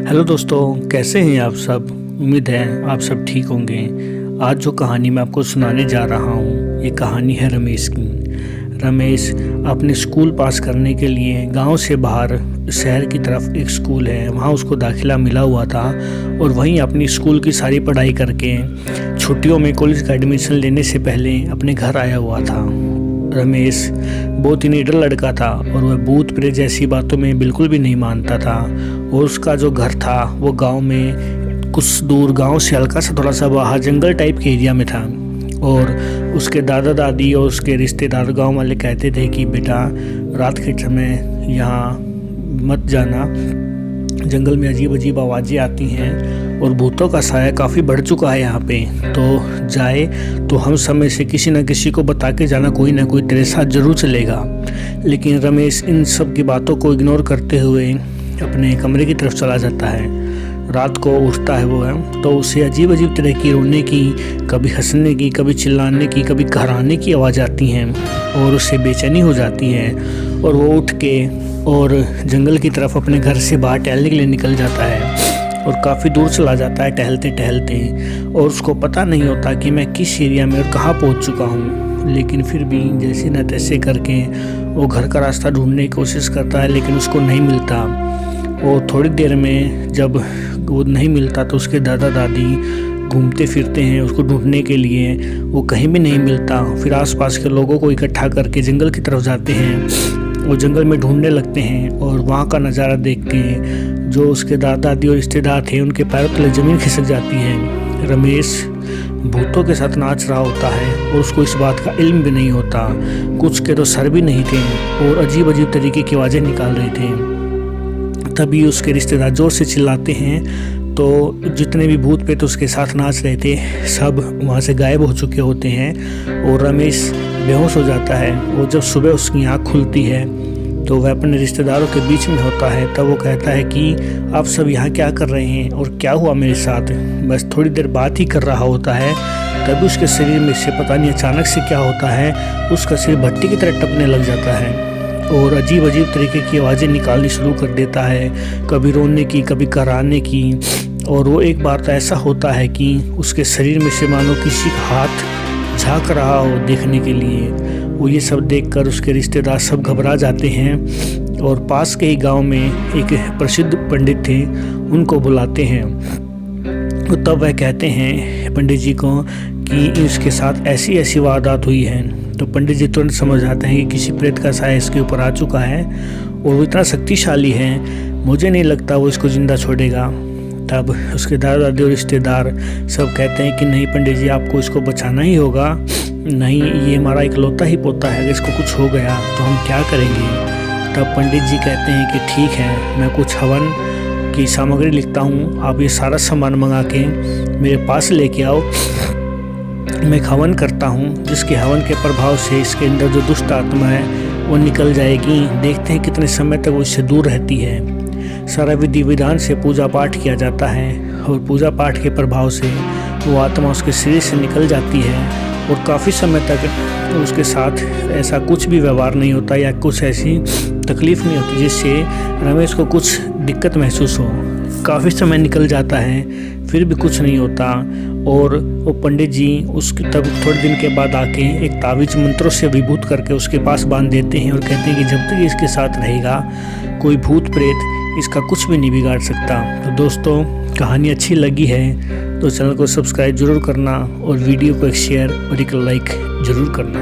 Hello दोस्तों, कैसे हैं आप सब। उम्मीद है आप सब ठीक होंगे। आज जो कहानी मैं आपको सुनाने जा रहा हूँ, ये कहानी है रमेश की। रमेश अपने स्कूल पास करने के लिए गांव से बाहर शहर की तरफ एक स्कूल है, वहाँ उसको दाखिला मिला हुआ था और वहीं अपनी स्कूल की सारी पढ़ाई करके छुट्टियों में कॉलेज का एडमिशन लेने से पहले अपने घर आया हुआ था। रमेश बहुत ही निडर लड़का था और वह भूत प्रेत जैसी बातों में बिल्कुल भी नहीं मानता था। और उसका जो घर था वो गांव में कुछ दूर, गांव से हल्का सा थोड़ा सा बाहर जंगल टाइप के एरिया में था। और उसके दादा दादी और उसके रिश्तेदार गांव वाले कहते थे कि बेटा रात के समय यहाँ मत जाना, जंगल में अजीब अजीब आवाज़ें आती हैं और भूतों का साया काफ़ी बढ़ चुका है यहाँ पे, तो जाए तो हम समय से किसी न किसी को बता के जाना, कोई ना कोई तेरे साथ ज़रूर चलेगा। लेकिन रमेश इन सब की बातों को इग्नोर करते हुए अपने कमरे की तरफ चला जाता है। रात को उठता है वो है तो उसे अजीब अजीब तरह की रोने की, कभी हंसने की, कभी चिल्लाने की, कभी घराने की आवाज़ आती हैं और उसे बेचैनी हो जाती है। और वो उठ के और जंगल की तरफ अपने घर से बाहर टहलने के लिए निकल जाता है और काफ़ी दूर चला जाता है टहलते टहलते। और उसको पता नहीं होता कि मैं किस एरिया में और कहाँ पहुँच चुका हूँ। लेकिन फिर भी जैसे न तैसे करके वो घर का रास्ता ढूंढने की कोशिश करता है, लेकिन उसको नहीं मिलता। और थोड़ी देर में जब वो नहीं मिलता तो उसके दादा दादी घूमते फिरते हैं उसको ढूंढने के लिए, वो कहीं भी नहीं मिलता। फिर आसपास के लोगों को इकट्ठा करके जंगल की तरफ जाते हैं, वो जंगल में ढूंढने लगते हैं। और वहाँ का नज़ारा देख के जो उसके दादा दादी और रिश्तेदार थे उनके पैरों तले ज़मीन खिसक जाती है। रमेश भूतों के साथ नाच रहा होता है और उसको इस बात का इल्म भी नहीं होता। कुछ के तो सर भी नहीं थे और अजीब अजीब तरीके की आवाज़ें निकाल रहे थे। तभी उसके रिश्तेदार जोर से चिल्लाते हैं तो जितने भी भूत प्रेत उसके साथ नाच रहे थे सब वहाँ से गायब हो चुके होते हैं और रमेश बेहोश हो जाता है। और जब सुबह उसकी आँख खुलती है तो वह अपने रिश्तेदारों के बीच में होता है। तब वो कहता है कि आप सब यहाँ क्या कर रहे हैं और क्या हुआ मेरे साथ। बस थोड़ी देर बात ही कर रहा होता है, तभी उसके शरीर में से पता नहीं अचानक से क्या होता है, उसका सिर भट्टी की तरह टपने लग जाता है और अजीब अजीब तरीके की आवाज़ें निकालनी शुरू कर देता है, कभी रोने की, कभी कराने की। और वो एक बार तो ऐसा होता है कि उसके शरीर में से मानो किसी का हाथ झाँक रहा हो देखने के लिए। वो ये सब देखकर उसके रिश्तेदार सब घबरा जाते हैं और पास के ही गांव में एक प्रसिद्ध पंडित थे, उनको बुलाते हैं। तो तब वह कहते हैं पंडित जी को कि इसके साथ ऐसी ऐसी वारदात हुई है। तो पंडित जी तुरंत समझ आते हैं कि किसी प्रेत का साया इसके ऊपर आ चुका है और वो इतना शक्तिशाली है, मुझे नहीं लगता वो इसको जिंदा छोड़ेगा। तब उसके दादा दादी और रिश्तेदार सब कहते हैं कि नहीं पंडित जी, आपको इसको बचाना ही होगा, नहीं ये हमारा इकलौता ही पोता है, अगर इसको कुछ हो गया तो हम क्या करेंगे। तब पंडित जी कहते हैं कि ठीक है, मैं कुछ हवन की सामग्री लिखता हूँ, आप ये सारा सामान मंगा के मेरे पास लेके आओ, मैं हवन करता हूँ, जिसके हवन के प्रभाव से इसके अंदर जो दुष्ट आत्मा है वो निकल जाएगी। देखते हैं कितने समय तक वो इससे दूर रहती है। सारा विधि विधान से पूजा पाठ किया जाता है और पूजा पाठ के प्रभाव से वो आत्मा उसके शरीर से निकल जाती है और काफ़ी समय तक उसके साथ ऐसा कुछ भी व्यवहार नहीं होता या कुछ ऐसी तकलीफ़ नहीं होती जिससे रमेश को कुछ दिक्कत महसूस हो। काफ़ी समय निकल जाता है फिर भी कुछ नहीं होता और वो पंडित जी उसके तब थोड़े दिन के बाद आके एक तावीज़ मंत्रों से विभूत करके उसके पास बांध देते हैं और कहते हैं कि जब तक इसके साथ रहेगा कोई भूत प्रेत इसका कुछ भी नहीं बिगाड़ सकता। तो दोस्तों, कहानी अच्छी लगी है तो चैनल को सब्सक्राइब ज़रूर करना और वीडियो को एक शेयर और एक लाइक ज़रूर करना।